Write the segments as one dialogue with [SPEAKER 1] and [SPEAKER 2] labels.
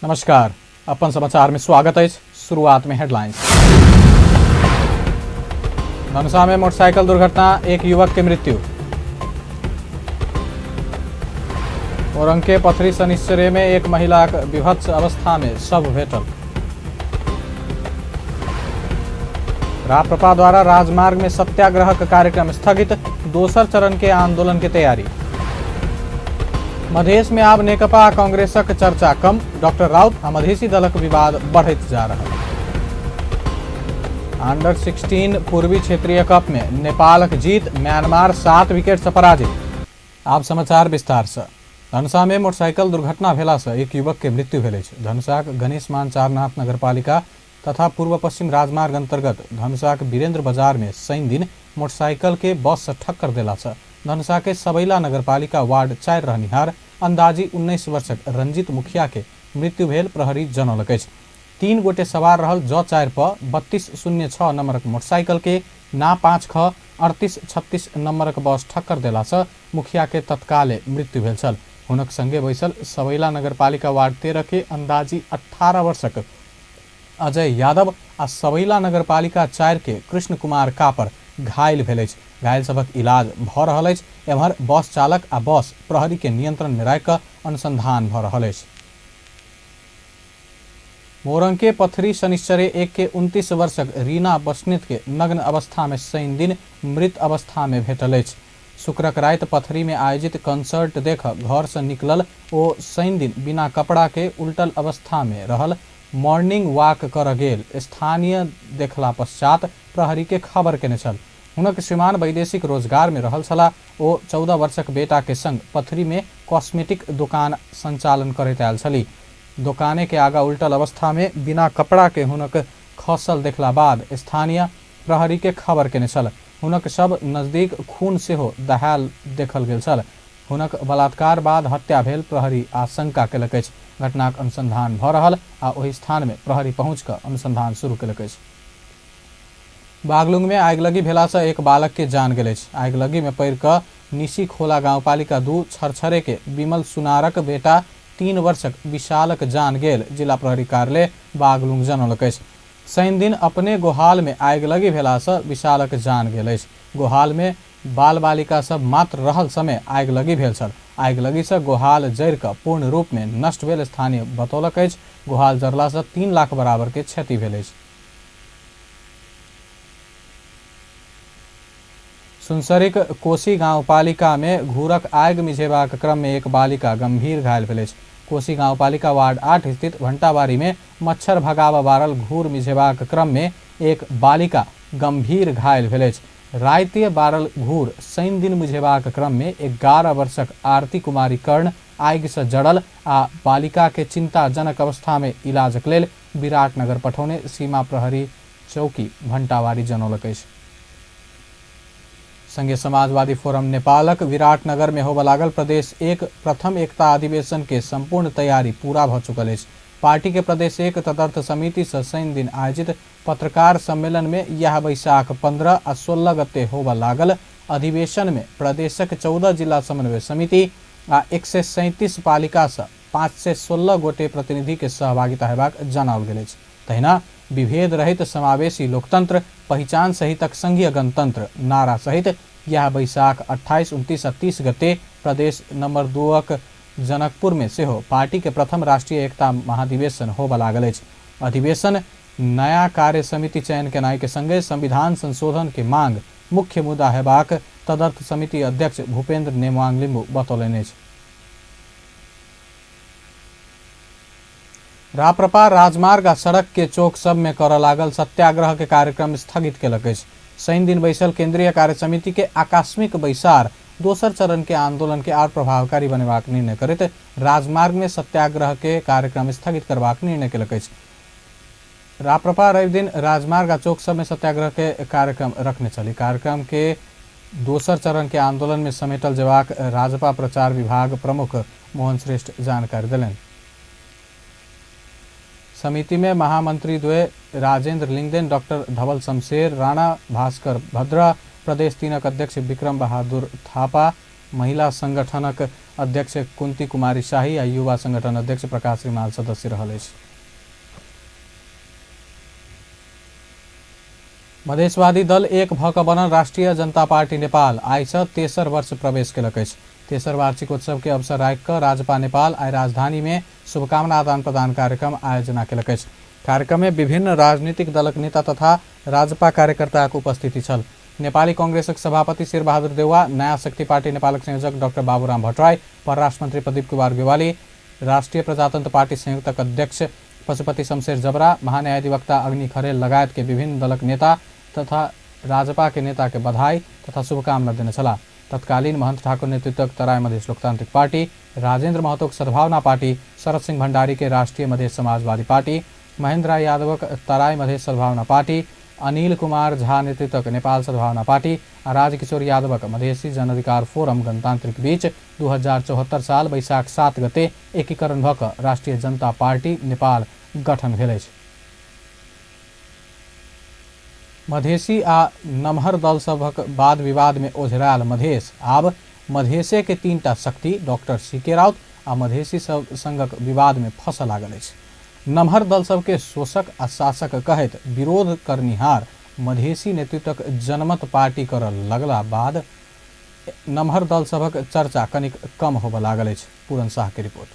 [SPEAKER 1] नमस्कार, अपन समाचार में स्वागत है। शुरुआत में हेडलाइंस। धनुषा में मोटरसाइकिल दुर्घटना, एक युवक की मृत्यु। मोरंग के पथरी शनिश्चरी में एक महिला विभत्स अवस्था में शव भेटल। राप्रपा द्वारा राजमार्ग में सत्याग्रह का कार्यक्रम स्थगित, दोसर चरण के आंदोलन की तैयारी। मधेश में अब नेकपा कांग्रेसक चर्चा कम, डॉक्टर राउत आ मधेसी दलक विवाद बढ़त जा रहा। अंडर 16 पूर्वी क्षेत्रीय कप में नेपालक जीत, म्यांमार 7 विकेट से पराजित। आब समाचार विस्तार से। धनुषा में मोटरसाइकिल दुर्घटना भेला से एक युवक के मृत्यु भेल अछि। धनुषाक गणेश मान चारनाथ नगरपालिका तथा पूर्व पश्चिम राजमार्ग अंतर्गत धनुषाक वीरेंद्र बाजार में शनि दिन मोटरसाइकिल के बस से ठक्कर देला से धनुषा के सबैला नगरपालिका वार्ड 4 रहनिहार अंदाजी 19 वर्षक रंजित मुखिया के मृत्यु भेल प्रहरी जनौलक अछि। 3 गोटे सवार रहल ज 4 पर 3206 नंबरक मोटरसाइकिल के ना 5 ख 3836 नंबरक बस ठक्कर देला से मुखिया के तत्काले मृत्यु भेल छल। हुनक संगे बैसल सबैला नगरपालिका वार्ड 13 के अंदाजी 18 वर्षक अजय यादव आ सबैला नगरपालिका 4 के कृष्ण कुमार कापर घायल भेल अछि। घायल सबक इलाज भ रहल अछि। एम्हर बस चालक आ बस प्रहरी के नियंत्रण में राखि अनुसंधान भ रहल अछि। मोरंग के पथरी शनिश्चरी 1 के 29 वर्षक रीना बस्नेत के नग्न अवस्था में शनि दिन मृत अवस्था में भेटल अछि। शुक्रक रात पथरी में आयोजित कंसर्ट देख घर से निकलल ओ शनि दिन बिना कपड़ा के उल्टल अवस्था में रहल मॉर्निंग वॉक कर गेल। स्थानीय देखला पश्चात प्रहरी के खबर केने छल। हुनक श्रीमान वैदेशिक रोजगार में रहल छलाह। ओ 14 वर्षक बेटा के संग पथरी में कॉस्मेटिक दुकान संचालन करैत आयल छली। दुकाने के आगा उल्टल अवस्था में बिना कपड़ा के हुनक खसल देखला बाद स्थानीय प्रहरी के खबर केने छल। हुनक शव नजदीक खून सेहो दहाल देखल गेल छल। हुनक बलात्कार बाद हत्या भेल प्रहरी आशंका केलक अछि। घटनाक अनुसंधान भ रहल आ ओहि स्थान में प्रहरी पहुंच कऽ अनुसंधान शुरू केलक अछि। बागलुंग में आगिलगी भेला से एक बालक के जान गेल अछि। आगिलगी में पड़ि कऽ निशी खोला गांवपालिका 2 छरछरे के विमल सुनारक बेटा 3 वर्षक विशालक जान गेल। जिला प्रहरी कार्यालय बागलुंग जनौलक अछि। शनि दिन अपने गोहाल में आगिलगी भेला से विशालक जान गेल अछि। गोहाल में बाल बालिका सब मात्र रहल समय आगिलगी भेल छल। आगिलगी से गोहाल जरि कऽ पूर्ण रूप में नष्ट भेल स्थानीय बतौलक अछि। गोहाल जरला से 3 लाख बराबर के क्षति भेल अछि। सुनसरीक कोशी गांवपालिका में घूरक आगि मिझेबाक क्रम में एक बालिका गंभीर घायल भेल अछि। कोशी गांवपालिका वार्ड 8 स्थित भंटाबाड़ी में मच्छर भगावा बारल घूर मिझेबाक क्रम में एक बालिका गंभीर घायल भेल अछि। रातिए बारल घूर शनि दिन मिझेबाक क्रम में 11 वर्षक आरती कुमारी कर्ण आगि से जड़ल आ बालिका के चिंताजनक अवस्था में इलाजक लेल विराटनगर पठौने सीमा प्रहरी चौकी भंटाबाड़ी जनौलक अछि। संघीय समाजवादी फोरम नेपालक विराटनगर में होबय लागल प्रदेश 1 प्रथम एकता अधिवेशन के संपूर्ण तैयारी पूरा भ चुकल अछि। पार्टी के प्रदेश 1 तदर्थ समिति से शनि दिन आयोजित पत्रकार सम्मेलन में यह बैसाख 15 आ 16 गते होबय लागल अधिवेशन में प्रदेशक 14 जिला समन्वय समिति आ 137 पालिका से 516 गोटे प्रतिनिधि के सहभागिता हेबाक जनाओल गेल अछि। तहिना विभेद रहित समावेशी लोकतंत्र पहचान सहितक संघीय गणतंत्र नारा सहित यह बैसाख 28, 29 आ 30 गते प्रदेश नंबर 2 जनकपुर में सेहो पार्टी के प्रथम राष्ट्रीय एकता महाधिवेशन होबय लागल अछि। अधिवेशन नया कार्य समिति चयन केनाई के संगे संविधान संशोधन के मांग मुख्य मुद्दा हेबाक तदर्थ समिति अध्यक्ष भूपेंद्र नेमुआंग लिम्बू बतौलनि अछि। राप्रपा राजमार्ग आ सड़क के चौक सब में करऽ लागल सत्याग्रह के कार्यक्रम स्थगित केलक अछि। शनि दिन बैसल केंद्रीय कार्य समिति के आकस्मिक बैसार दोसर चरण के आंदोलन के और प्रभावकारी बनेबाक निर्णय करैत राजमार्ग में सत्याग्रह के कार्यक्रम स्थगित करबाक निर्णय केलक अछि। राप्रपा रवि दिन राजमार्ग आ चौक सब में सत्याग्रह के कार्यक्रम रखने छली। कार्यक्रम के दोसर चरण के आंदोलन में समेटल जेबाक राजपा प्रचार विभाग प्रमुख मोहन श्रेष्ठ जानकारी देलनि। समिति में महामंत्री द्वय राजेंद्र लिंगदेन, डॉक्टर धवल शमशेर राणा, भास्कर भद्रा, प्रदेश 3 अध्यक्ष विक्रम बहादुर थापा, महिला संगठनक अध्यक्ष कुंती कुमारी शाही आ युवा संगठन अध्यक्ष प्रकाश रिमाल सदस्य रहल अछि। मधेशवादी दल एक भऽ कऽ बनल राष्ट्रीय जनता पार्टी नेपाल आइसँ तेसर वर्ष प्रवेश केलक अछि। तेसर वार्षिक उत्सव के अवसर राखि कऽ राजपा नेपाल आइ राजधानी में शुभकामना आदान प्रदान कार्यक्रम आयोजना केलक अछि। कार्यक्रम में विभिन्न राजनीतिक दलक नेता तथा राजपा कार्यकर्ताक उपस्थिति छल। नेपाली कांग्रेसक सभापति शेरबहादुर देउवा, नया शक्ति पार्टी नेपालक संयोजक डाक्टर बाबूराम भट्टराई, परराष्ट्र मंत्री प्रदीप कुमार ग्यवाली, राष्ट्रिय प्रजातन्त्र पार्टी संयुक्तक अध्यक्ष पशुपति शमशेर जबरा, महान्यायाधिवक्ता अग्नि खरेल लगायत के विभिन्न दलक नेता तथा राजपा के नेता के बधाई तथा शुभकामना देने छलाह। तत्कालीन महंत ठाकुर नेतृत्वक तराई मधेश लोकतांत्रिक पार्टी, राजेंद्र महतोक सद्भावना पार्टी, शरद सिंह भण्डारी के राष्ट्रीय मधेश समाजवादी पार्टी, महेंद्र राय यादवक तराई मधेश सद्भावना पार्टी, अनिल कुमार झा नेतृत्वक नेपाल सद्भावना पार्टी आ राजकिशोर यादवक मधेसी जन अधिकार फोरम गणतांत्रिक बीच 2074 साल वैशाख 7 गते एकीकरण भऽ कऽ राष्ट्रीय जनता पार्टी नेपाल गठन भेल अछि। मधेसी आ नमहर दल सभक वाद विवाद में ओझरायल मधेश आब मधेसे के 3टा शक्ति डॉक्टर सीके राउत आ मधेसी सब संगक विवाद में फंसऽ लागल अछि। नमहर दल सबके शोषक आ शासक कहैत विरोध करनिहार मधेसी नेतृत्वक जनमत पार्टी करऽ लगला बाद नमहर दल सबक चर्चा कनिक कम होबऽ लागल अछि। पूरन शाह की रिपोर्ट।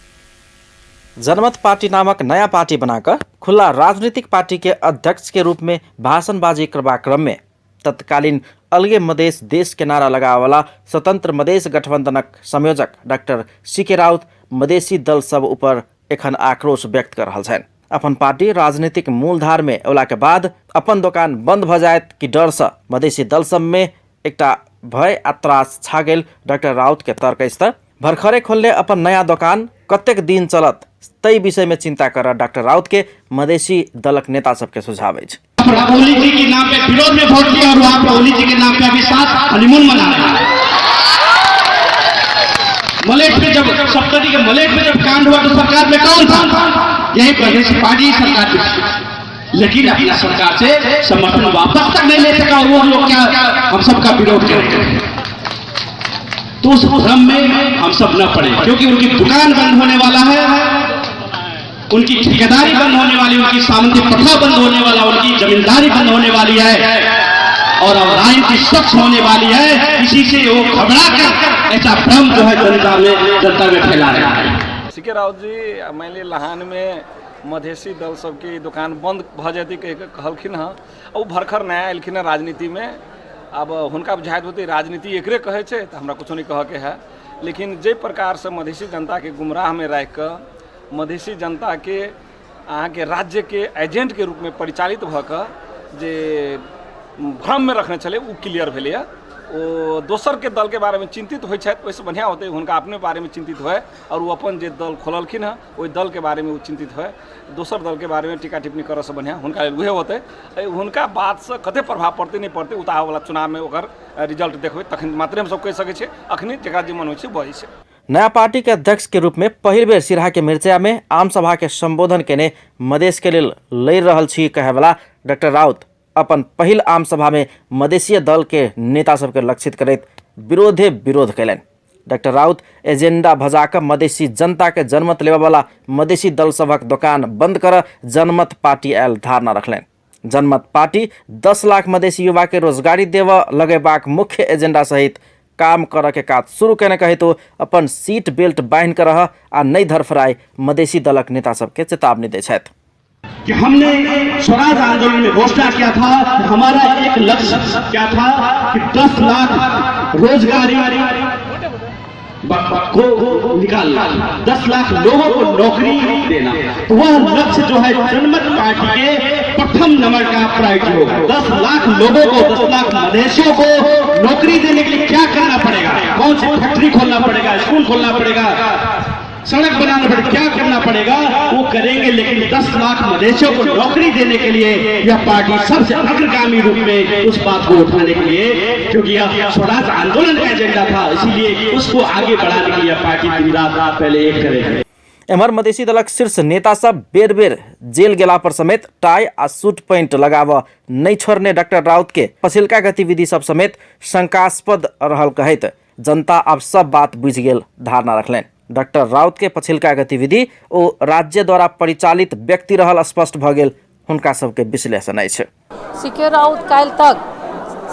[SPEAKER 2] जनमत पार्टी नामक नया पार्टी बनाकर खुला राजनीतिक पार्टी के अध्यक्ष के रूप में भाषणबाजी करवा क्रम में तत्कालीन अलगे मधेश देश के नारा लगावे वाला स्वतंत्र मधेश गठबंधनक संयोजक डॉक्टर सीके राउत मधेसी दल सब ऊपर एखन आक्रोश व्यक्त कर रहल छन्। अपन पार्टी राजनीतिक मूलधार में अवला के बाद अपन दुकान बंद भ जायत कि डर से मधेसी दल सब में एकटा भय आ त्रास छा गेल डॉक्टर राउत के तर्क अछि। भरखरे खोलने अपन नया दुकान कतेक दिन चलत तई विषय में चिंता कर डॉक्टर राउत के मधेसी दलक नेता सबके सुझाव अछि।
[SPEAKER 3] ओली जी के नाम पे विरोध में वोट किया और वहां पर ओली जी के नाम पे अभी साथ हनीमून मना रहे हैं। मलेट में जब सप्तरी के मलेट में जब कांड हुआ तो सरकार में कौन था? यही प्रदेश पार्टी सरकार थी, लेकिन अपनी सरकार से समर्थन वापस तक नहीं ले सका। वो लोग क्या हम सबका विरोध करेंगे? तो उस भ्रम में हम सब न पड़े, क्योंकि उनकी दुकान बंद होने वाला है, उनकी ठेकेदारी बंद होने वाली, उनकी सामंती प्रथा बंद होने वाला, उनकी जमींदारी बंद होने वाली है और अब राजनीति स्वच्छ होने वाली है। इसी से वो घबरा कर ऐसा भ्रम जो है जनता में फैला रहा है।
[SPEAKER 4] सीके राउत जी मैंने लहान में मधेसी दल सबके दुकान बंद भ जाती कहलखिन हँ। और भरखर नया एलखिन है राजनीति में। अब हुनका बुझाइत होते राजनीति एकरे कहे छे तो हमरा कुछ नहीं कह के है। लेकिन जे प्रकार से मधेसी जनता के गुमराह में रख कर मधेसी जनता के अहाँ के राज्य के एजेंट के रूप में परिचालित भ क जे भ्रम में रखने चले वो क्लियर भेलै। वो दोसर के दल के बारे में चिंतित होइ छथि, ओहिसँ बढ़िया होते हुनका अपने बारे में चिंतित होय और वो अपन जे दल खोललखिन है ओहि दल के बारे में वो चिंतित होय। दोसर दल के बारे में टीका टिप्पणी करऽ से बढ़िया हुनका लेल उहे होते। हुनका बात से कते प्रभाव पड़ते नहीं पड़ते उ आबऽ वाला चुनाव में ओकर रिजल्ट देखबै तखन मात्रे हम सब कहि सकै छी। अखनी जेकरा जे मन होइ छै बहै छै।
[SPEAKER 2] नया पार्टी के अध्यक्ष के रूप में पहिल बेर सिराहा के मिर्चा में आम सभा के संबोधन केने मधेश के लेल लड़ रहल छी कहे वाला डॉक्टर राउत अपन पहिल आम सभा में मधेसीय दल के नेता सबके लक्षित करैत विरोधे विरोध कैलन। डॉक्टर राउत एजेंडा भजाक मधेसी जनता के जनमत लेवा वाला मधेसी दल सभक दुकान बंद कर जनमत पार्टी आयल धारणा रखलन। जनमत पार्टी 10 लाख मधेसी युवा के रोजगारी देव लगेबाक मुख्य एजेंडा सहित काम कर के काज शुरू करने कहे तो अपन सीट बेल्ट बांध कर रह आ नहीं धरफराए मधेसी दलक नेता सबके चेतावनी दे छथि
[SPEAKER 3] कि हमने स्वराज आंदोलन में घोषणा किया था, हमारा एक लक्ष्य क्या था कि 10 लाख रोजगारी को निकालना, 10 लाख लोगों को नौकरी देना। तो वह लक्ष्य जो है जनमत पार्टी के प्रथम नंबर का प्रायोरिटी होगा। 10 लाख लोगों को, 10 लाख मधेसियों को नौकरी देने के लिए क्या करना पड़ेगा? कौन सी फैक्ट्री खोलना पड़ेगा, स्कूल खोलना पड़ेगा, सड़क बनाना पड़ेगा, क्या करना पड़ेगा वो करेंगे। लेकिन 10 लाख मधेसियों को नौकरी देने के लिए यह पार्टी सबसे अग्रगामी रूप में उस बात को उठाने के लिए, क्योंकि यह स्वराज आंदोलन का एजेंडा था, इसीलिए उसको आगे बढ़ाने के लिए यह पार्टी दिन रात पहले एक करेगी।
[SPEAKER 2] एम्हर मधेसी दलक शीर्ष नेता सब बेर बेर जेल गेला पर समेत टाई आ सूट पैंट लगाव नहीं छोड़ने डॉक्टर राउत के पछिलका गतिविधि सब समेत शंकास्पद रहल कहैत जनता अब सब बात बुझि गेल धारणा रखलनि। डॉक्टर राउत के पछिलका गतिविधि ओ राज्य द्वारा परिचालित व्यक्ति रहल स्पष्ट भ गेल हुनका सबके विश्लेषण अछि।
[SPEAKER 5] सीके राउत काल तक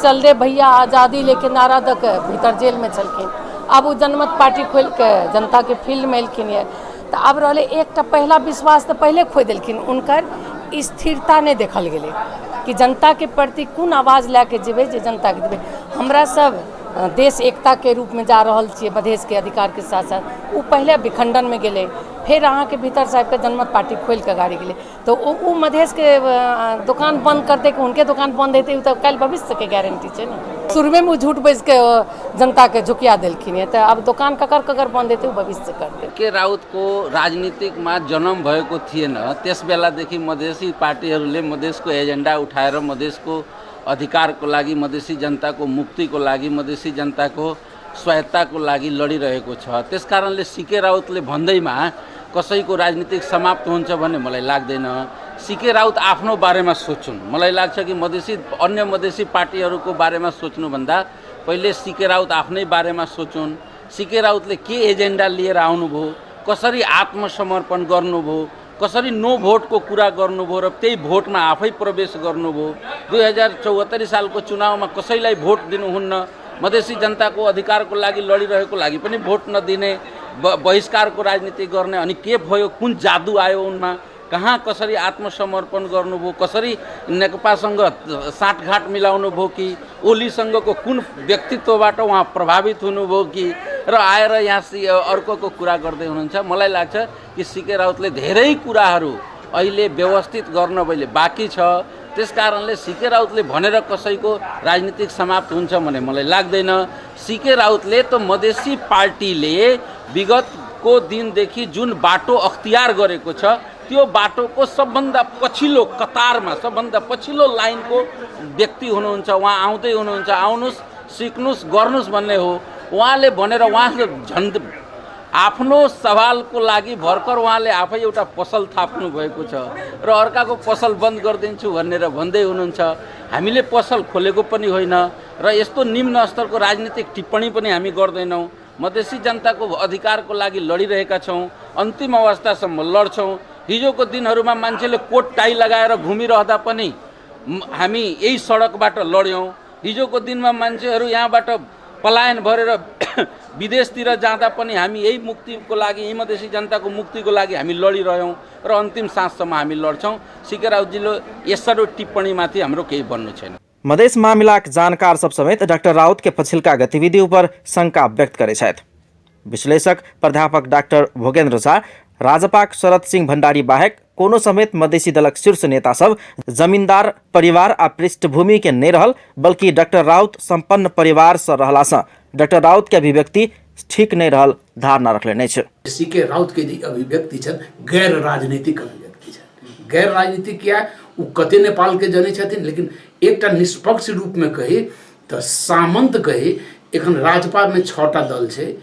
[SPEAKER 5] चल रे भैया आज़ादी लेके नारा दऽ के भीतर जेल में छलखिन। अब वो जनमत पार्टी खोल के जनता के फील्ड में एलखिन है तो अब रहे एक पहला विश्वास तो पहले खो देलखिन। उनकर स्थिरता नहीं देखल गेलै कि जनता के प्रति कोन आवाज़ लैके जेबै जे जनता के देबै। हमरा सब देश एकता के रूप में जा रहल छियै मधेश के अधिकार के साथ साथ। वो पहले विखंडन में गेलै फिर अहाँ के भीतर साहब के जनमत पार्टी खोल के गाड़ी गेलै तो वो मधेश के दुकान बंद करते कि उनके दुकान बंद हेतै तो कल भविष्य के गारंटी है ना। शुरू में वो झूठ बैस के जनता के झुकिया दिलखिन है तो अब दुकान ककर ककर बंद हेतै भविष्य करते।
[SPEAKER 6] के राउतको राजनीतिकमा जन्म भएको थिएन। त्यस बेलादेखि मधेसी पार्टीहरूले मधेसको एजेन्डा उठाएर मधेसको अधिकारको लागि, मधेसी जनताको मुक्तिको लागि, मधेसी जनताको स्वायत्ताको लागि लडिरहेको छ। त्यसकारणले सीके राउतले भन्दैमा कसैको राजनीतिक समाप्त हुन्छ भन्ने मलाई लाग्दैन। सीके राउत आफ्नो बारेमा सोचुन्। मलाई लाग्छ कि अन्य मधेसी पार्टीहरूको बारेमा सोच्नुभन्दा पहिले सीके राउत आफ्नै बारेमा सोचुन्। सीके राउतले के एजेन्डा लिएर आउनुभयो, कसरी आत्मसमर्पण गर्नुभयो, कसरी नो भोटको कुरा गर्नुभयो र त्यही भोटमा आफै प्रवेश गर्नुभयो। 2074 सालको चुनावमा कसैलाई भोट दिनुहुन्न, मधेसी जनताको अधिकारको लागि लडिरहेको लागि पनि भोट नदिने, बहिष्कारको राजनीति गर्ने। अनि के भयो, कुन जादु आयो उनमा, कहाँ कसरी आत्मसमर्पण गर्नुभयो, कसरी नेकपासँग साँठगाँठ मिलाउनु भयो कि ओलीसँगको कुन व्यक्तित्वबाट उहाँ प्रभावित हुनुभयो कि र आएर यहाँ अर्कोको कुरा गर्दै हुनुहुन्छ। मलाई लाग्छ कि सीके राउतले धेरै कुराहरू अहिले व्यवस्थित गर्न अहिले बाँकी छ। त्यसकारणले सीके राउतले भनेर कसैको राजनीतिक समाप्त हुन्छ भन्ने मलाई लाग्दैन। सीके राउतले त मधेसी पार्टीले विगतको दिनदेखि जुन बाटो अख्तियार गरेको छ त्यो बाटोको सबभन्दा पछिल्लो कतारमा, सबभन्दा पछिल्लो लाइनको व्यक्ति हुनुहुन्छ। उहाँ आउँदै हुनुहुन्छ, आउनुहोस्, सिक्नुहोस्, गर्नुहोस् भन्ने हो उहाँले भनेर। उहाँले झन् आफ्नो सवालको लागि भर्खर उहाँले आफै एउटा पसल थाप्नु भएको छ र अर्काको पसल बन्द गरिदिन्छु भनेर भन्दै हुनुहुन्छ। हामीले पसल खोलेको पनि होइन र यस्तो निम्न स्तरको राजनीतिक टिप्पणी पनि हामी गर्दैनौँ। मधेसी जनताको अधिकारको लागि लडिरहेका छौँ, अन्तिम अवस्थासम्म लड्छौँ। हिजोको दिनहरूमा मान्छेले कोट टाई लगाएर घुमिरहँदा पनि हामी यही सडकबाट लड्यौँ। हिजोको दिनमा मान्छेहरू यहाँबाट पलायन भरेर विदेशतिर जाँदा पनि हामी यही मुक्तिको लागि, यही मधेसी जनताको मुक्तिको लागि हामी लडिरह्यौँ र अन्तिम साँझसम्म हामी लड्छौँ। सीके राउतजीले यसरी टिप्पणीमाथि हाम्रो केही भन्नु छैन।
[SPEAKER 2] मधेस मामिलाक जानकार सब समेत डॉक्टर राउत के पछिल्का गतिविधि पर शंका व्यक्त करे छथि। विश्लेषक प्राध्यापक डॉक्टर भोगेन्द्र झा, राजपाक शरद सिंह भण्डारी बाहेक कोनो समेत मधेसी दलक शीर्ष नेता सब जमींदार परिवार आ पृष्ठभूमि के नहीं रहल, बल्कि डॉक्टर राउत संपन्न परिवार से रहला से डॉक्टर राउत के अभिव्यक्ति ठीक नहीं रहल धारणा रखले नहीं छै।
[SPEAKER 7] सीके राउत के जे अभिव्यक्ति छन गैर राजनीतिक अभिव्यक्ति छन। गैर राजनीतिक क्या उ कते नेपाल के जने छथिन, लेकिन एकटा निष्पक्ष रूप में कही तो सामंत कही एखन राजपा में 6टा दल छै।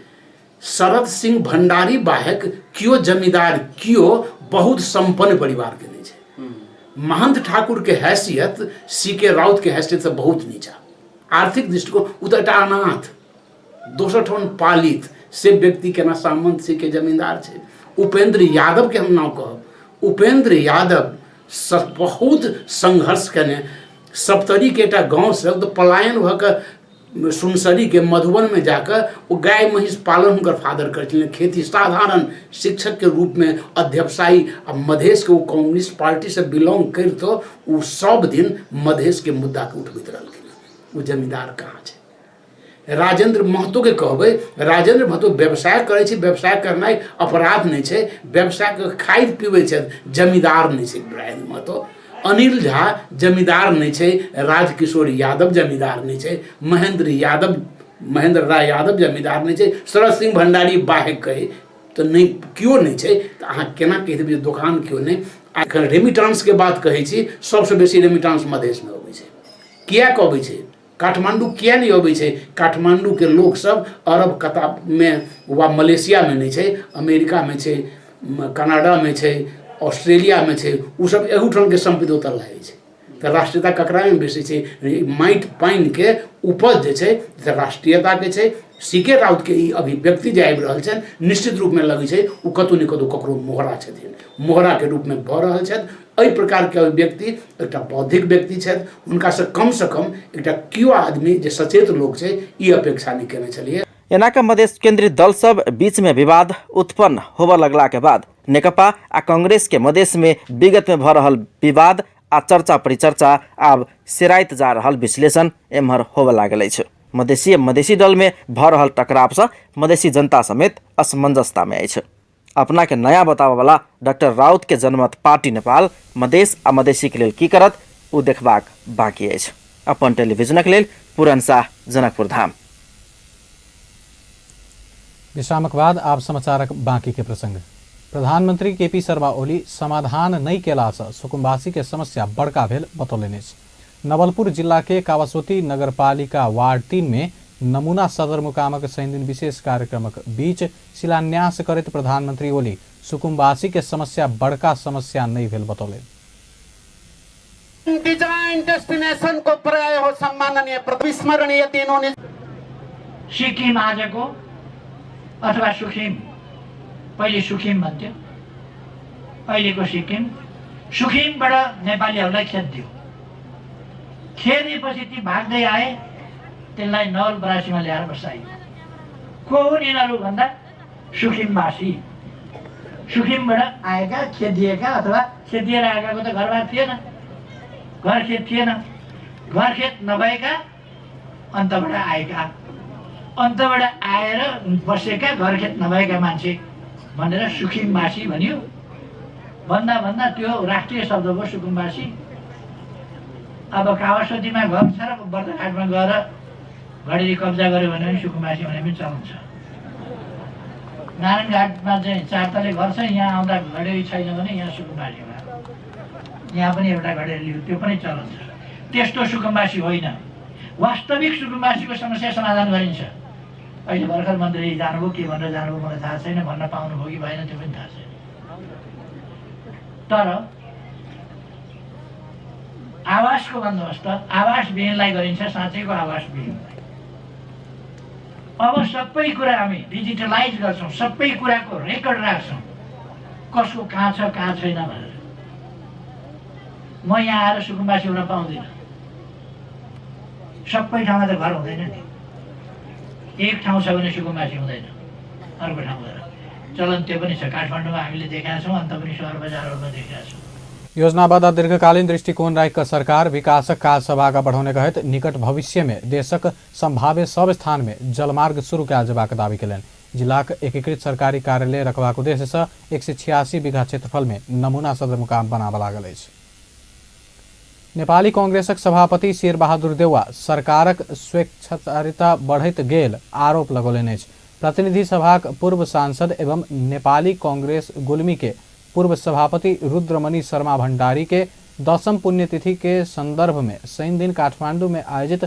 [SPEAKER 7] शरद सिंह भण्डारी बाहेक कियो जमींदार, कियो बहुत संपन्न परिवार के नहीं छै। महंत ठाकुर के हैसियत सीके राउत के हैसियत से बहुत नीचा। आर्थिक दृष्टिकोण उतटा अनाथ, दोसर ठाम पालित से व्यक्ति केना सामंत से के जमींदार छे। उपेंद्र यादव के हम नाम कहब। उपेंद्र यादव बहुत संघर्ष केने सप्तरी के एकटा गाँव से तो पलायन भऽ सुनसरी के मधुबन में जाकर वो गाय महिष पालन हुनकर फादर करथिन, खेती, साधारण शिक्षक के रूप में अध्यवसायी। आ मधेश के वो कम्युनिस्ट पार्टी से बिलोंग करतो वो सब दिन मधेश के मुद्दा के उठबैत रहलखिन। वो जमींदार कहाँ छै? राजेंद्र महतो के कहबै, राजेंद्र महतो व्यवसाय करे छै, व्यवसाय करनाइ अपराध नहीं छै, व्यवसाय के खाइत पीबै छै, जमींदार नहीं छै राजेंद्र महतो। अनिल झा जमींदार नहीं छै, राजकिशोर यादव जमींदार नहीं छै, महेंद्र राय यादव जमींदार नहीं छै, शरद सिंह भण्डारी बाहेक कहे तो नहीं क्यों नहीं छै। तो अहाँ केना कहि देबै दुकान क्यों नहीं? एखन रेमिटांस के बात कहै छी, सबसे बेसी रेमिटांस मधेश में अबै छै। किया अबै छै? काठमांडू किया नहीं अबै छै? काठमांडू के लोग सब अरब कतार में वा मलेशिया में नहीं छै, अमेरिका में छै, कनाडा में छै, ऑस्ट्रेलिया में छै, उ सब एहूठाम के संपत्ति उतर लागै छै। तो राष्ट्रीयता ककरा में बेसी छै? माटि पानि के उपज जे छै राष्ट्रीयता के छै, सीके राउत के ई अभिव्यक्ति जे आबि रहल छनि निश्चित रूप में लगे छै उ कतौ न कतौ ककरो मोहरा छथिन, मोहरा के रूप में भऽ रहल छथि। एहि प्रकार के अभिव्यक्ति एकटा बौद्धिक व्यक्ति छथि, हुनका से कम एकटा केओ आदमी जे सचेत लोक छै ई अपेक्षा नहीं केने छलिए।
[SPEAKER 2] एनाका मधेश केंद्रित दल सब बीच में विवाद उत्पन्न होबऽ लगला के बाद नेकपा आ कांग्रेस के मधेश में विगत में भऽ रहल विवाद आ चर्चा परिचर्चा आब सिराइत जा रहल विश्लेषण एम्हर होबऽ लागल अछि। मधेसी दल में भऽ रहल टकराव से मधेसी जनता समेत असमंजसता में अछि। अपना के नया बताबऽ वाला डॉक्टर राउत के जनमत पार्टी नेपाल मधेश आ मधेसी के लेल की करत ओ देखबाक बाकी अछि। अपन टेलीविजनक लेल पूरन शाह, जनकपुर धाम।
[SPEAKER 1] विश्रामक बाद आब समाचारक बाकी के प्रसंग। प्रधानमंत्री केपी शर्मा ओली समाधान नहीं केला से सुकुम्बासी के समस्या बड़का भेल बतौलनि। नवलपुर जिला के कावासोती नगरपालिका वार्ड 3 में नमूना सदरमुकामक शनि दिन विशेष कार्यक्रमक बीच शिलान्यास करैत प्रधानमंत्री ओली सुकुम्बासी के समस्या बड़का समस्या नहीं भेल बतौलनि।
[SPEAKER 8] डिजाइन डेस्टिनेशन को पर्याय हो सम्माननीय विस्मरणीय तीनों ने सिक्किम आजको अथवा सुखिम, पहिले सुखिम भन्थ्यो, अहिलेको सिक्किम, सुखिमबाट नेपालीहरूलाई खेद्यो। खेदेपछि ती भाग्दै आए, त्यसलाई नवलपरासीमा ल्याएर बसाइयो। को हुन् यिनीहरू भन्दा सुखिमवासी, सुखिमबाट आएका खेदिएका अथवा खेदिएर आएकाको त घरबार थिएन, घरखेत थिएन, घरखेत नभएका अन्तबाट आएका, अन्तबाट आएर बसेका घरखेत नभएका मान्छे भनेर सुखिमवासी भनियो। भन्दा भन्दा त्यो राष्ट्रिय शब्द हो सुकुम्बासी। अब कावासोतीमा घर छ र बर्दघाटमा गएर घडेरी कब्जा गर्यो भने पनि सुकुम्बासी भने पनि चल्छ। नारायणघाटमा चाहिँ 4 तले घर छ, यहाँ आउँदा घडेरी छैन भने यहाँ सुकुम्बासी भयो। यहाँ पनि एउटा घडेरी लियो, त्यो पनि चल्छ। त्यस्तो सुकुम्बासी होइन। वास्तविक सुकुम्बासीको समस्या समाधान गरिन्छ। अहिले भर्खर मन्त्री जानुभयो, के भनेर जानुभयो मलाई थाहा छैन, भन्न पाउनुभयो कि भएन त्यो पनि थाहा छैन। तर आवासको बन्दोबस्त आवास विहीनलाई गरिन्छ, साँच्चैको आवास विहीनलाई। अब सबै कुरा हामी डिजिटलाइज गर्छौँ, सबै कुराको रेकर्ड राख्छौँ, कसको कहाँ छ कहाँ छैन भनेर। म यहाँ आएर सुकुम्बासी हुन पाउँदिनँ। सबै ठाउँमा त घर हुँदैन नि। एक ठाउँ छ भने सुकुम्बासी हुँदैन, अर्को ठाउँ गएर चलन त्यो पनि छ। काठमाडौँमा हामीले देखाएका छौँ, अन्त पनि सहर बजारहरूमा देखेका छौँ।
[SPEAKER 1] योजनाबद्ध दीर्घकालीन दृष्टिकोण राखि सरकार विकासक काज सभागा बढ़ाउने कहत निकट भविष्य में देशक संभाव्य सब स्थान में जलमार्ग शुरू कयल जेबाक दावी कयलनि। जिलाक एकीकृत सरकारी कार्यालय रखबाक उद्देश्य से 186 बीघा क्षेत्रफल में नमूना सदरमुकाम बनाबऽ लागल अछि। नेपाली कांग्रेसक सभापति शेर बहादुर देउवा सरकारक स्वेच्छाचारिता बढ़ैत गेल आरोप लगौलनि अछि। प्रतिनिधि सभाक पूर्व सांसद एवं नेपाली कांग्रेस गुल्मी के पूर्व सभापति रुद्रमणि शर्मा भंडारी के 10वीं पुण्यतिथि के संदर्भ में शनि दिन काठमांडू में आयोजित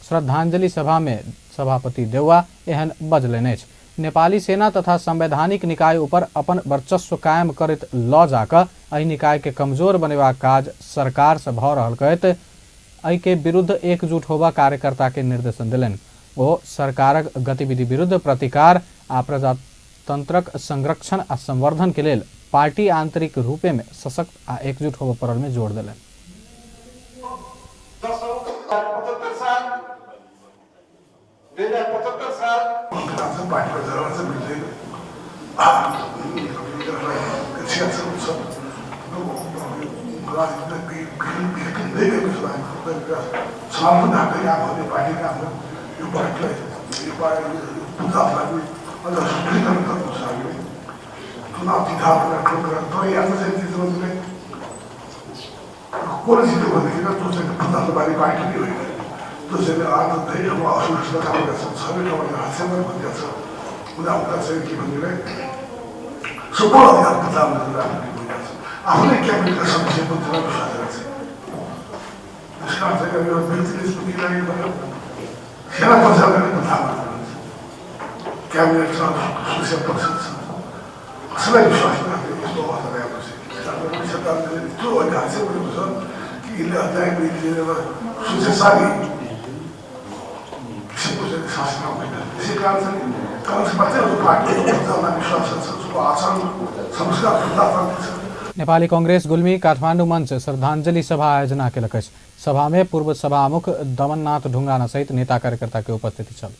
[SPEAKER 1] श्रद्धांजलि सभा में सभापति देउवा एहन बजलनि अछि। नेपाली सेना तथा संवैधानिक निकाय ऊपर अपन वर्चस्व कायम करैत लऽ जाकऽ एहि निकाय के कमजोर बनेबाक काज सरकार से भऽ रहल कहैत एहि के विरुद्ध एकजुट होबा कार्यकर्ता के निर्देशन देलनि। ओ सरकारक गतिविधि विरुद्ध प्रतिकार आ प्रजातंत्रक संरक्षण आ संवर्धन के लेल पार्टी आंतरिक रूपे में सशक्त आ एकजुट होबऽ पड़ल में जोर देलनि। नेपाली कांग्रेस गुल्मी काठमाडौँ मञ्च श्रद्धाञ्जलि सभा आयोजना केलक अछि। सभा में पूर्व सभामुख दमननाथ ढुङ्गाना सहित नेता कार्यकर्ता के उपस्थिति छल।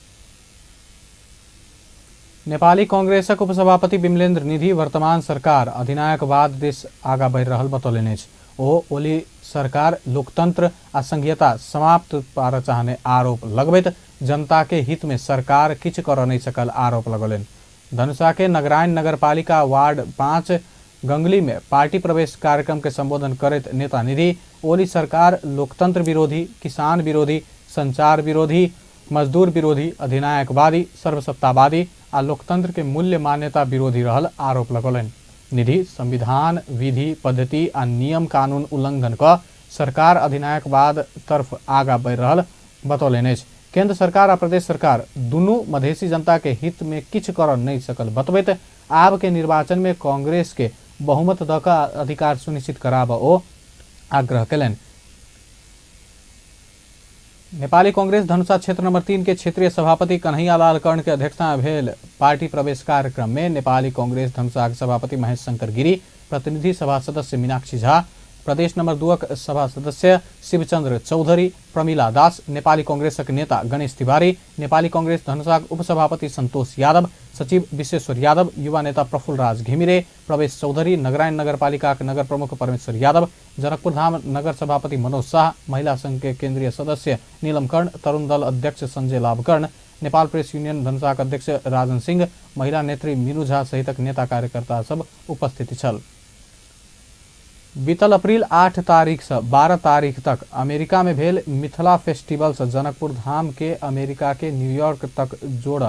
[SPEAKER 1] नेपाली कांग्रेसक उपसभापति विमलेन्द्र निधि वर्तमान सरकार अधिनायकवाद दिस आगा बढ़ि रहल बतौलनि अछि। ओ ओली सरकार लोकतंत्र आ संघीयता समाप्त पार चाहने आरोप लगबैत जनता के हित में सरकार किछु कर नहीं सकल आरोप लगौलनि। धनुषा के नगरायन नगरपालिका वार्ड 5 गंगली में पार्टी प्रवेश कार्यक्रम के संबोधन करैत नेता निधि ओली सरकार लोकतंत्र विरोधी, किसान विरोधी, संचार विरोधी, मजदूर विरोधी, अधिनायकवादी, सर्वसत्तावादी आ लोकतंत्र के मूल्य मान्यता विरोधी रहल आरोप लगौलनि। निधि संविधान, विधि, पद्धति आ नियम कानून उल्लंघन क सरकार अधिनायकवाद तरफ आगा बढ़ि रहल बतौलनि अछि। केंद्र सरकार आ प्रदेश सरकार दुनू मधेसी जनता के हित में किछु कर नहीं सकल बतबैत आब के निर्वाचन में कांग्रेस के बहुमत द क अधिकार सुनिश्चित कराबऽ ओ आग्रह कयलनि। नेपाली कांग्रेस धनुषा क्षेत्र नंबर 3 के क्षेत्रीय सभापति कन्हैया लाल कर्ण के अध्यक्षता में भेल पार्टी प्रवेश कार्यक्रम में नेपाली कांग्रेस धनुषा के सभापति महेश शंकर गिरी, प्रतिनिधि सभा सदस्य मीनाक्षी झा, प्रदेश नंबर 2 सभा सदस्य शिवचंद्र चौधरी, प्रमिला दास, नेपाली कांग्रेसक नेता गणेश तिवारी, नेपाली कांग्रेस धनुषा उपसभापति संतोष यादव, सचिव विश्वेश्वर यादव, युवा नेता प्रफुल्ल राज घिमिरे, प्रवेश चौधरी, नगरायन नगरपालिका के नगर प्रमुख परमेश्वर यादव, जनकपुर धाम नगर सभापति मनोज शाह, महिला संघ के केंद्रीय सदस्य नीलम कर्ण, तरुण दल अध्यक्ष संजय लाभकर्ण, नेपाल प्रेस यूनियन धनुषा अध्यक्ष राजन सिंह, महिला नेत्री मीनू झा सहितक नेता कार्यकर्ता सब उपस्थित छल। बीतल अप्रैल 8 तारीख से 12 तारीख तक अमेरिका में भेल मिथिला फेस्टिवल से जनकपुर धाम के अमेरिका के न्यूयॉर्क तक जोड़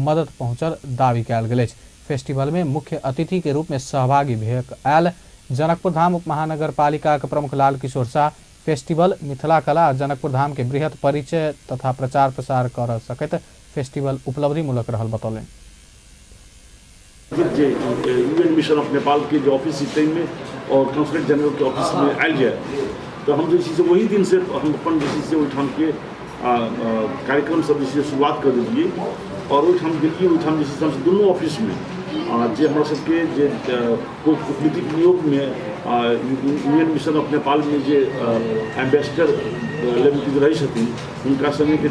[SPEAKER 1] मदद पहुंचल दावी कयल गेल अछि। फेस्टिवल में मुख्य अतिथि के रूप में सहभागी भेल आयल जनकपुर धाम उप महानगर पालिका के प्रमुख लाल किशोर शाह फेस्टिवल मिथिला कला आ जनकपुर धाम के बृहत परिचय तथा प्रचार प्रसार कर सकैत फेस्टिवल उपलब्धि मूलक रहल बतौलनि।
[SPEAKER 9] यूएन मिशन ऑफ नेपाल के जो ऑफिस इस टाइम में और काउंसलेट जनरल के ऑफिस में आयल जाए तो हम जैसे से वही दिन से हम अपन जैसे से ओहिठाम के कार्यक्रम सब जैसे शुरुआत कर दिए और ओहिठाम गेलिए ओहिठाम जैसे हम दोनों ऑफिस में जे हमरा सबके जे कूटनीतिक नियोग में यूएन मिशन ऑफ नेपाल में जे एम्बेसडर लेवल के रही छथिन उनका संगे के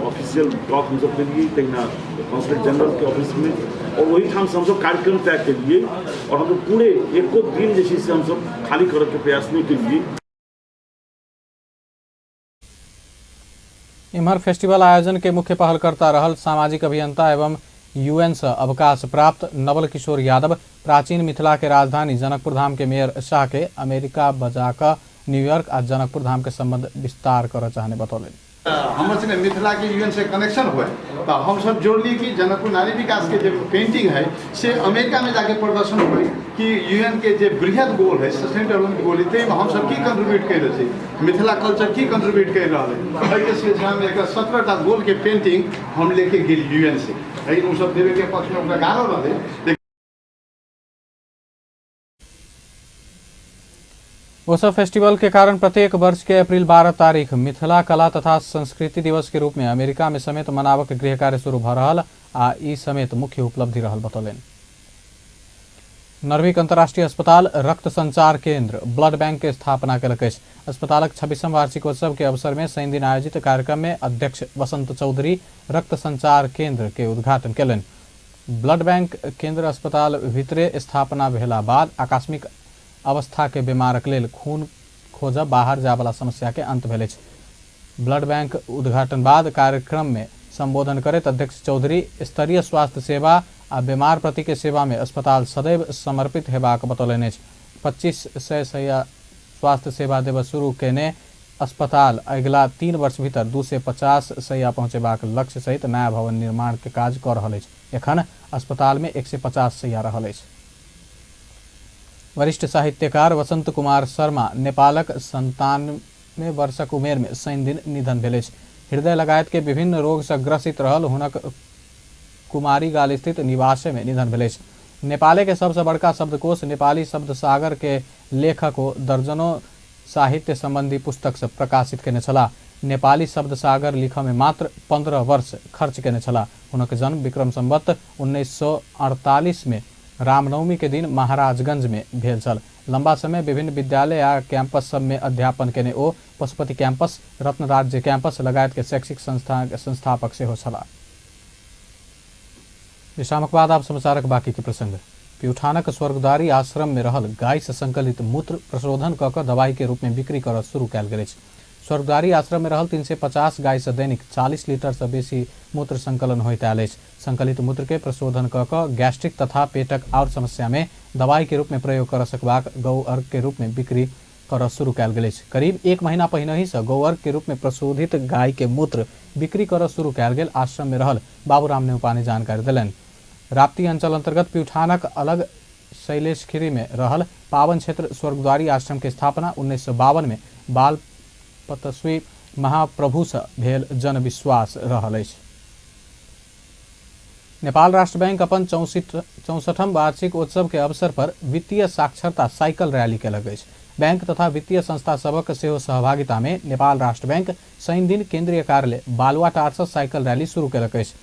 [SPEAKER 9] ऑफिशियल टॉक हम सब केलिए तहिना काउंसलेट जनरल के ऑफिस में और वही ठाम से हम सब कार्यक्रम तय के लिए और हम पूरे एको दिन जैसे से हम सब खाली करे के प्रयास नहीं के लिए।
[SPEAKER 1] इम्हर फेस्टिवल आयोजन के मुख्य पहलकर्ता रहल सामाजिक अभियंता एवं यूएन से अवकाश प्राप्त नवल किशोर यादव प्राचीन मिथिला के राजधानी जनकपुर धाम के मेयर शाह के अमेरिका बजाकर न्यूयॉर्क आ जनकपुर धाम के संबंध विस्तार कर चाहने बतौले।
[SPEAKER 10] हमर संगे मिथिला के यूएन से कनेक्शन हुए तो हम सब जोड़ली कि जनकपुर नारी विकास के जो पेंटिंग है से अमेरिका में जाके प्रदर्शन हुए कि यूएन के जो बृहद गोल है सस्टेनेबल डेवलपमेंट गोल है हम सब की कंट्रीब्यूट कर रहे थे मिथिला कल्चर की कंट्रीब्यूट कर रहा है के सिलसिला में एक 17टा गोल के पेंटिंग हम लेके गेल यूएन से लेकिन उन सब देवे के पक्ष में अपना गाना रहे।
[SPEAKER 1] उत्सव फेस्टिवल के कारण प्रत्येक वर्ष के अप्रैल 12 तारीख मिथिला कला तथा संस्कृति दिवस के रूप में अमेरिका में समेत मनावक गृह कार्य शुरू भ रहल आ ई समेत मुख्य उपलब्धि रहल बतौलनि। नरविक अंतर्राष्ट्रीय अस्पताल रक्त संचार केंद्र ब्लड बैंक के स्थापना कयलक अछि। अस्पतालक 26वां वार्षिकोत्सव के अवसर में शनि दिन आयोजित कार्यक्रम में अध्यक्ष वसंत चौधरी रक्त संचार केंद्र के उद्घाटन कयलनि। ब्लड बैंक केंद्र अस्पताल भीतरे स्थापना भेला बाद आकस्मिक अवस्था के बीमारक लेल खून खोजब बाहर जाय वाला समस्या के अंत भेल अछि। ब्लड बैंक उद्घाटन बाद कार्यक्रम में संबोधन करैत अध्यक्ष चौधरी स्तरीय स्वास्थ्य सेवा आ बीमार प्रति के सेवा में अस्पताल सदैव समर्पित हेबाक बतौलनि अछि। 2500 शैय्या स्वास्थ्य सेवा देब शुरू केने अस्पताल अगिला 3 वर्ष भीतर 250 शैय्या पहुंचेबाक लक्ष्य सहित नया भवन निर्माण के काज कऽ रहल अछि। एखन अस्पताल में 150 शैय्या रहल अछि। वरिष्ठ साहित्यकार वसंत कुमार शर्मा नेपालक 97 वर्षक उमेर में शनि दिन निधन भेल अछि। हृदय लगायत के विभिन्न रोग से ग्रसित रहल हुनक कुमारी गाल स्थित निवास में निधन भेल अछि। नेपाले के सबसे बड़का शब्दकोश नेपाली शब्द सागर के लेखक दर्जनों साहित्य संबंधी पुस्तक से प्रकाशित केने छलाह। नेपाली शब्द सागर लिख में मात्र 15 वर्ष खर्च केने छला। हुनक जन्म विक्रम संवत 1948 में रामनवमी के दिन महाराजगंज में भेल छल। लंबा समय विभिन्न विद्यालय आ कैंपस सब में अध्यापन केने ओ पशुपति कैंपस, रत्न राज्य कैंपस लगायत के शैक्षिक संस्थापक से हो छला। विश्रामक बाद आप समाचारक बाकी के प्रसंग। प्युठानक स्वर्गद्वारी आश्रम में रहल गाय से संकलित मूत्र प्रशोधन कऽ दवाई के रूप में बिक्री करऽ शुरू कयल गेल अछि। स्वर्गद्वारी आश्रम में रहल 350 गाय से दैनिक 40 लीटर से बेसी मूत्र संकलन होइत आयल अछि। संकलित मूत्र के प्रशोधन कऽ गैस्ट्रिक तथा पेटक और समस्या में दवाई के रूप में प्रयोग कर सकबाक गौ अर्घ के रूप में बिक्री करऽ शुरू कयल गेल अछि। करीब 1 महीना पहिने से गौ अर्घ के रूप में प्रशोधित गाय के मूत्र बिक्री करऽ शुरू कयल गेल। आश्रम में रहल बाबूराम नेउपानी जानकारी देलनि। राप्ती अंचल अंतर्गत प्युठानक अलग शैलेशखिरी में रहल पावन क्षेत्र स्वर्गद्वारी आश्रम के स्थापना 1952 में बाल पतस्वी महाप्रभु से भेल जनविश्वास रहल अछि। नेपाल राष्ट्र बैंक अपन 64वां वार्षिक उत्सव के अवसर पर वित्तीय साक्षरता साइकिल रैली केलक अछि। बैंक तथा वित्तीय संस्था सबक सेहो सहभागिता में नेपाल राष्ट्र बैंक शनि दिन केंद्रीय कार्यालय बालुवाटार से साइकिल रैली शुरू केलक अछि।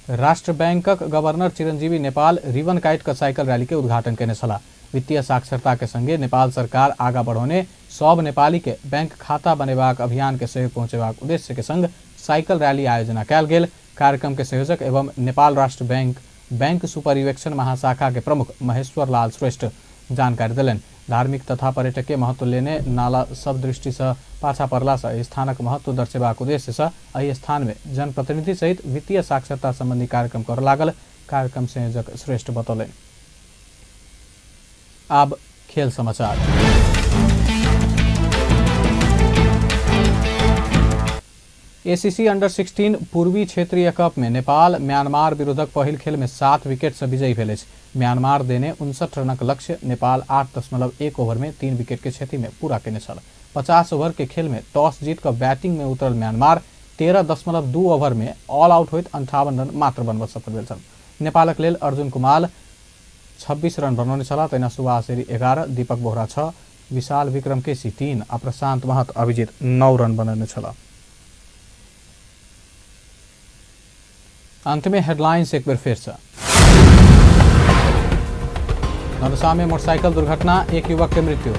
[SPEAKER 1] राष्ट्र बैंकक गवर्नर चिरंजीवी नेपाल रिबन काटि कऽ साइकिल रैली के उद्घाटन केने छलाह। वित्तीय साक्षरता के संगे नेपाल सरकार आगा बढ़ौने सब नेपाली के बैंक खाता बनेबाक अभियान के सहयोग पहुंचेबाक उद्देश्य के संग साइकिल रैली आयोजना कयल गेल। कार्यक्रम के संयोजक एवं नेपाल राष्ट्र बैंक सुपरिवेक्षण महाशाखा के प्रमुख महेश्वर लाल श्रेष्ठ जानकारी देलनि। धार्मिक तथा पर्यटकीय महत्व लेने नाला सब दृष्टि से पाछा पड़ला से स्थानक महत्व दर्शेबाक उद्देश्य से एहि स्थान में जनप्रतिनिधि सहित वित्तीय साक्षरता संबंधी कार्यक्रम कर लागल। कार्यक्रम संयोजक श्रेष्ठ बतौलनि। अब खेल समाचार। एसीसी अंडर 16 पूर्वी क्षेत्रीय कप में नेपाल म्यांमार विरुद्धक पहिल खेल में 7 विकेट से विजयी भेल अछि। म्यांमार देने 59 रनक लक्ष्य नेपाल 8.1 ओवर में 3 विकेट के क्षति में पूरा केने छल। 50 ओवर के खेल में टॉस जीत कर बैटिंग में उतरल म्यांमार 13.2 ओवर में ऑल आउट होइत 58 रन मात्र बनबऽ सफल भेल छल। नेपालक लेल अर्जुन कुमार 26 रन बनौने छलाह। तहिना सुभाष एरी 11, दीपक बोहरा 6, विशाल विक्रम केसी 3 आ प्रशांत महत अभिजीत 9 रन बनौने छलाह। अंत में हेडलाइंस एक बार फिर से। धनुषा में मोटरसाइकिल दुर्घटना, एक युवक की मृत्यु।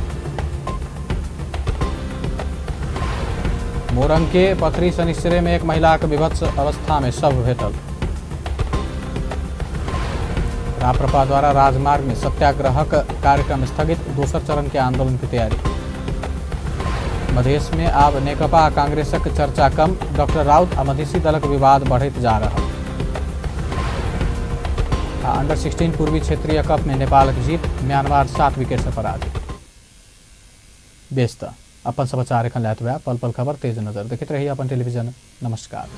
[SPEAKER 1] मोरंग के पथरी शनिश्चरे में एक महिला के विभत्स अवस्था में शव भेटल। राप्रपा द्वारा राजमार्ग में सत्याग्रह कार्यक्रम स्थगित, दोसर चरण के आंदोलन की तैयारी। मधेश में आब नेकपा कांग्रेसक चर्चा कम, डॉक्टर राउत आ मधेसी दलक विवाद बढ़त जा रहा। अंडर 16 पूर्वी क्षेत्रीय कप में नेपाल की जीत, म्यांमार 7 विकेट से पराजित। बेस्ता अपन समाचार एखन लायत पल पल खबर तेज नजर देखते रहिए अपन टेलीविजन। नमस्कार।